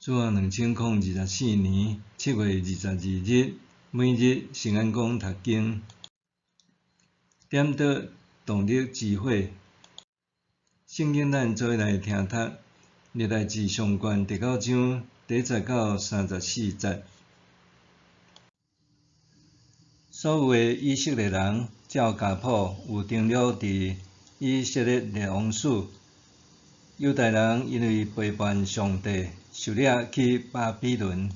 自2024年7月22日，每日圣安宫读经，点到动力智慧。圣经咱做来听读，历代志上卷第9章第10到34节。所有的以色列人照家谱有登录伫以色列列王书。犹太人因为背叛上帝，受掠去巴比伦，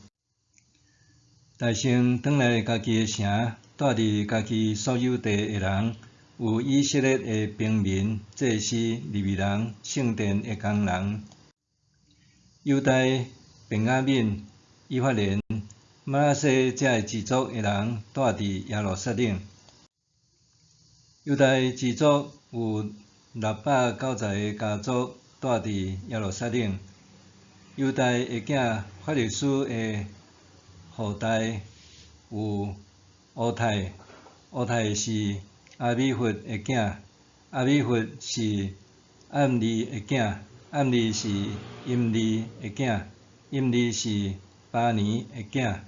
大城转来家己的城，住伫家己所有地的人，有以色列的平民、祭司、利未人、圣殿的工人。犹大、便雅悯、以法莲、玛拿西这个支族的人住伫耶路撒冷。犹大支族有690个家族住伫耶路撒冷。犹大的囝法律师的后代有乌太，乌太是阿米弗的囝，阿米弗是暗利的囝，暗利是阴利的囝，阴利是巴尼的囝。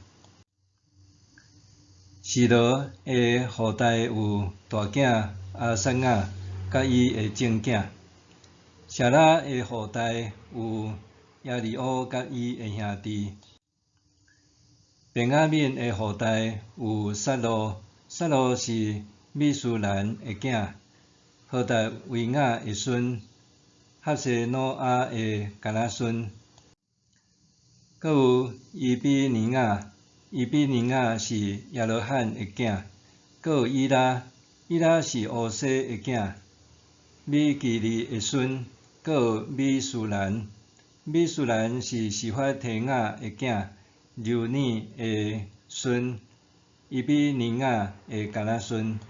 示罗的后代有大囝阿撒雅，甲伊的种囝。舍拉的后代有亚利乌甲伊的兄弟。便雅悯的后代有撒罗，撒罗是米书兰的囝，何达维雅的孙，哈谢诺阿的干仔孙。阁有伊比尼雅，伊比尼雅是耶罗罕的囝。阁有伊拉，伊拉是乌西的囝，米基利的孙。阁有米书兰，米书兰是示法提雅的囝，流尼的孙，伊比尼雅的干仔孙。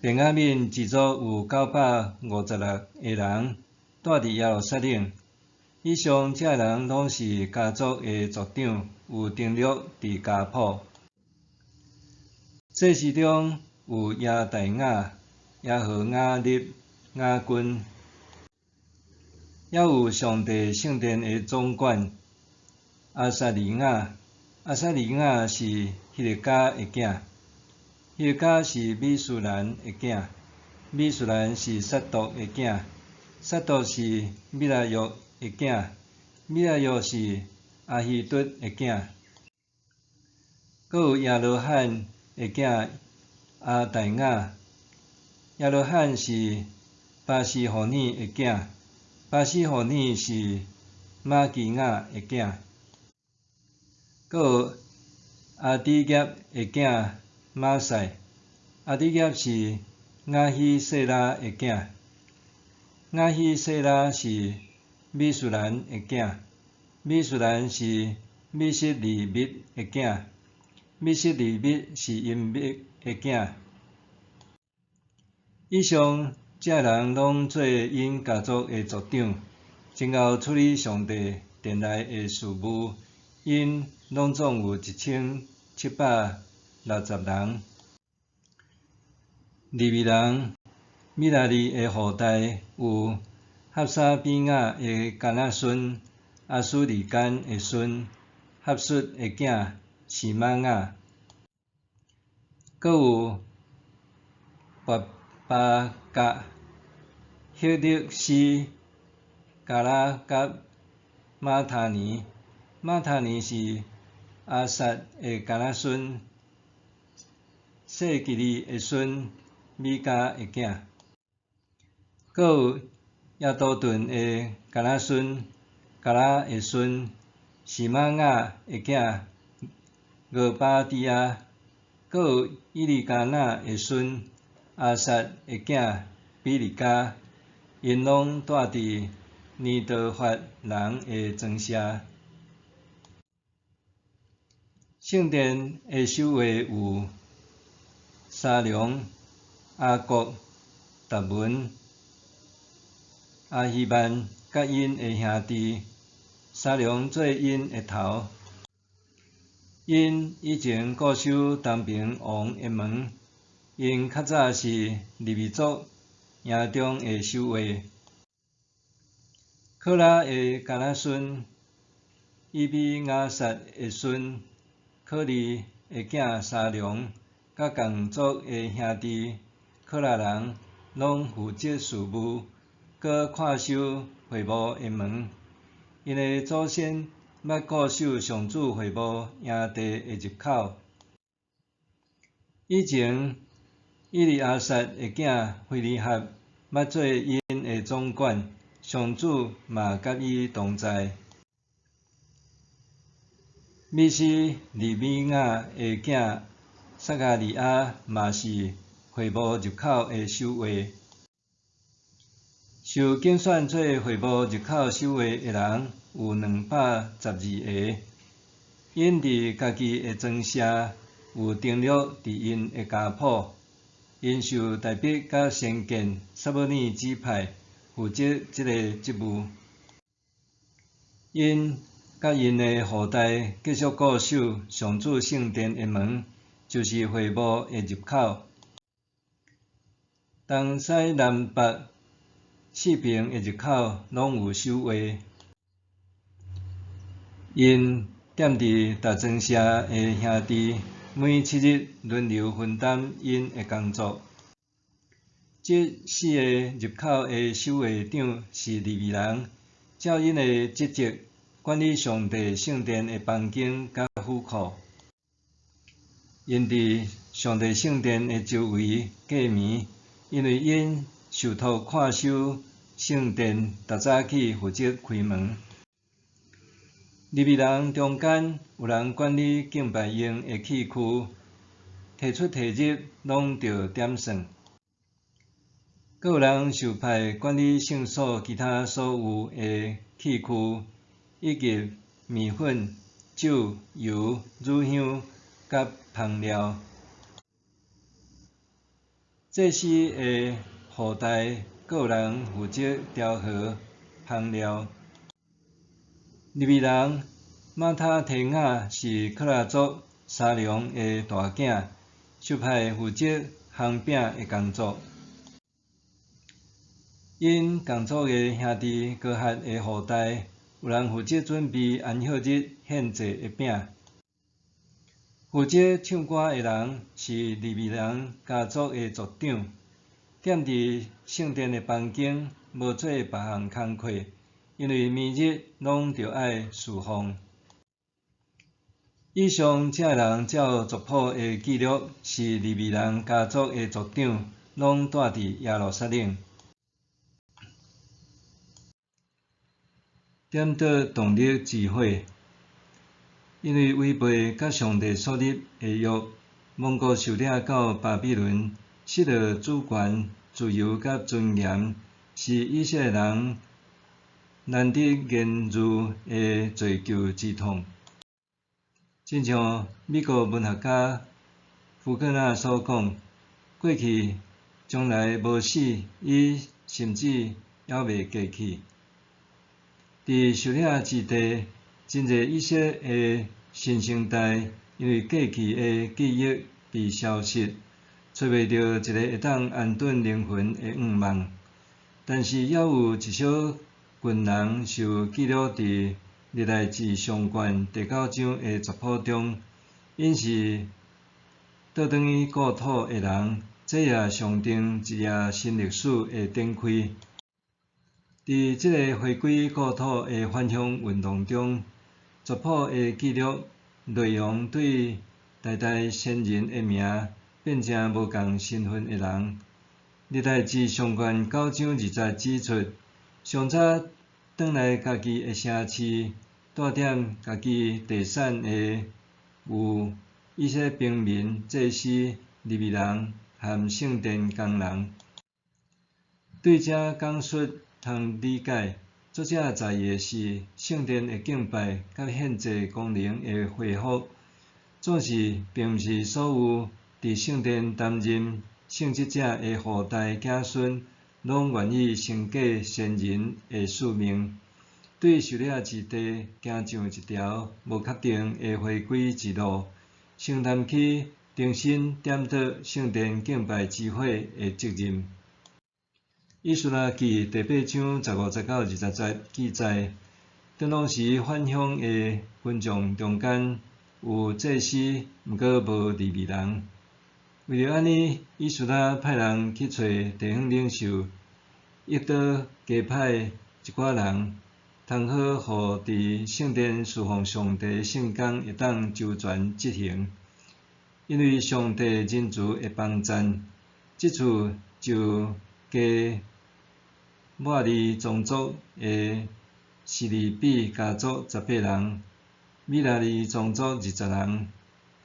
便雅悯支族有956个人，住伫耶路撒冷。以上这人拢是家族的族长，有登录伫家谱。祭司中有亚大雅、耶和雅利、雅君。也有上帝圣殿的总管阿撒利雅，阿撒利雅是希勒家的囝，希勒家是米书兰的囝，米书兰是撒督的囝，撒督是米拉约的囝，米拉约是阿希督的囝。阁有亚罗罕的囝阿大雅，亚罗罕是巴西胡尼的囝。巴西胡尼是马基雅的囝。阁有阿底业的囝马赛，阿底业是亚希谢拉的囝。亚希谢拉是米书兰的囝，米书兰是米色利密的囝，米色利密是阴密的囝。以上这人拢做因家族的族长，前后处理上帝殿内的事务，因拢总有1760人。利未人米拉利的后代有哈沙比雅的干仔孙，阿苏利干的孙，哈述的囝是玛雅。阁有拔巴甲、希勒斯、加拉甲、马塔尼，马塔尼是阿萨的干仔孙，谢吉利的孙，米迦的囝。阁有亚多顿的干仔孙，加拉的孙，是玛雅的囝俄巴底亚。阁有伊利加纳的孙，阿萨的囝比利加，因拢住伫尼多法人的庄舍。圣殿的守卫有沙龙、阿国、达文、阿希曼甲因的兄弟。沙龙做因的头，因以前固守东平王的门，因较早是利未族营中的守卫。科拉的干仔孙伊比亚撒的孙可利的囝沙龙，甲同族的兄弟可拉人，拢负责事务，搁看守会幕的门。因的祖先捌固守上主会幕营地的入口。以前，伊利亚撒的囝菲尼哈捌做因的总管，上主嘛甲伊同在。密斯利米亚的囝撒加利亚嘛是会幕入口的守卫。受竞选做会幕入口守卫的人有212个，因伫家己的庄舍有登录伫因的家谱。因受大笔甲先见撒母耳指派负责即个职务。因甲因的后代继续固守上主圣殿的门，就是会幕的入口。东西南北4边的入口拢有守卫。因踮伫大庄舍的兄弟，每7日轮流分担因的工作。这4个入口的守卫长是利未人，照因的职责管理上帝圣殿的房间甲府库。因伫上帝圣殿的周围过暝，因为因受托看守圣殿，逐早起负责开门。利未人中间有人管理敬拜用的器具，提出提入拢着点算。阁有人受派管理圣所其他所有的器具，以及面粉、酒、油、乳香甲香料。祭司的后代阁有人负责调和香料。利未人马他提亚是可拉族沙龙的大囝，受派负责烘饼的工作。因同族的兄弟哥哈的后代，有人负责准备安息日献祭的饼。负责唱歌的人是利未人家族的族长，踮伫圣殿的房间，无做别项工课，因为每日拢着爱侍奉。以上这人照族谱的记录是利未人家族的族长，拢住伫耶路撒冷。点倒动力智慧，因为违背甲上帝所立的约，蒙古受领到巴比伦，失去主权、自由甲尊严，是以色列人难得言入的罪疚之痛。亲像美国文学家福克纳所讲，过去、将来无死，伊甚至还未过去。伫受领之地，真侪以色列的新生代因为过去的记忆被消失，找袂到一个会当安顿灵魂的愿望。但是也有一小群人受记录伫历代志上卷第9章的族谱中，因是倒转去故土的人，这也象征一页新历史的展开。伫即个回归故土的返乡运动中，族谱的记录内容对代代先人的名变成无共身份的人。历代志上卷9章20节指出，上早转来家己的城市，带点家己地产的有以色列平民、祭司、利未人和圣殿工人。对这讲述通理解，作者在意的是圣殿的敬拜甲献祭功能的恢复，总是并毋是所有伫圣殿担任圣职者的后代子孙，拢愿意承继先人的使命，对受领之地行上一条无确定的回归之路，承担起重新点倒圣殿敬拜之火的责任。以斯拉记第8章15、19、20节记载，登陆时返乡的群众中间有祭司，毋过无利未人。为着安尼，以斯拉派人去找地方领袖，约倒加派一寡人，通好互伫圣殿侍奉上帝的圣工会当周全执行。因为上帝人慈会帮赞，即次就加抹利宗族的示利比家族18人，米拉利宗族20人，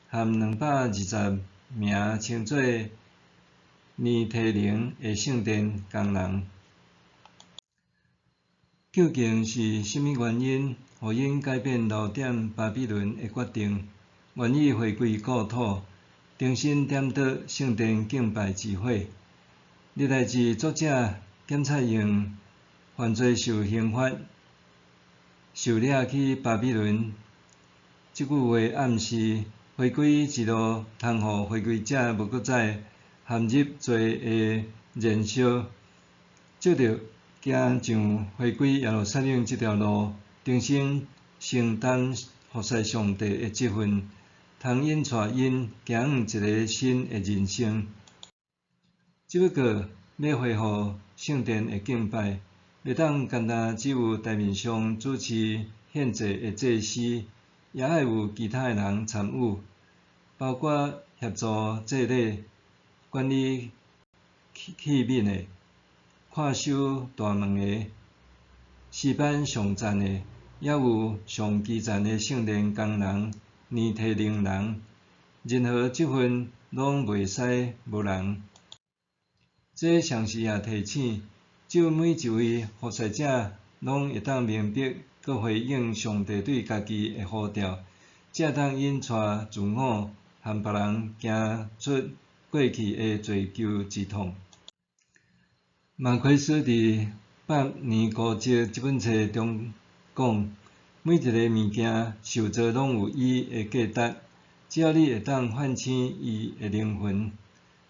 含220名称做尼提宁的圣殿工人。究竟是甚物原因，互因改变留点巴比伦的决定，愿意回归故土，重新点倒圣殿敬拜之火？历代志作者检察用犯罪受刑罚，受掠去巴比伦。即句话暗示，回归之路通互回归者无搁再陷入罪的燃烧，借着行上回归耶路撒冷这条路，重新承担服侍上帝的职分，通引带因行向一个新的人生。只不过要恢复圣殿的敬拜，袂当单单只有台面上主持献祭的祭司，也爱有其他的人参与，包括协助祭礼、管理器皿的、看守大门的、诗班上赞的，也有上基层的圣殿工人、尼提宁人，任何职分拢袂使无人。这常时也提醒，只有每一位服侍者拢会当明白，佮回应上帝对家己的呼召，才当引带自我和别人行出过去的罪疚之痛。马奎斯伫《百年古籍》这本册中讲，每一个物件受造拢有伊的价值，只要你会当唤醒伊的灵魂。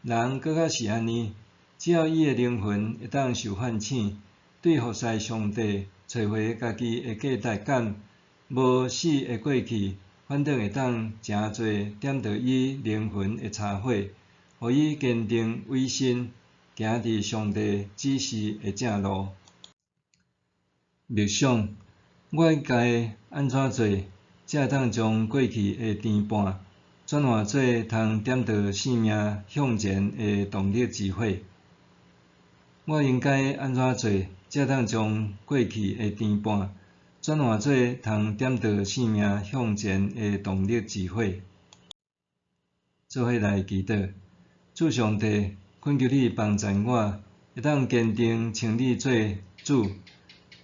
人搁较是安尼，只要伊的灵魂会当受唤醒，对服侍上帝、找回家己的价值感、无死的过去，反倒会当诚侪点着伊灵魂的柴火，互伊坚定委身，行伫上帝指示的正路。默想，我该安怎做，才会当将过去的颠簸转换做通点着生命向前的动力之火？我应该安怎做，才会当将过去的颠簸转换做通点着生命向前的动力之火？做伙来祈祷，主上帝，恳求你帮助我，会当坚定称你做主，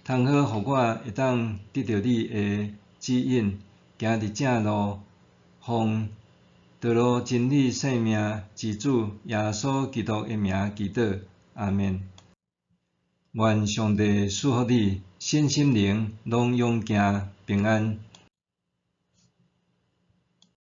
通好互我会当得到你的指引，行伫正路，奉道路、真理、生命之主耶稣基督的名祈祷，阿们。愿上帝赐福你身心灵拢永行平安。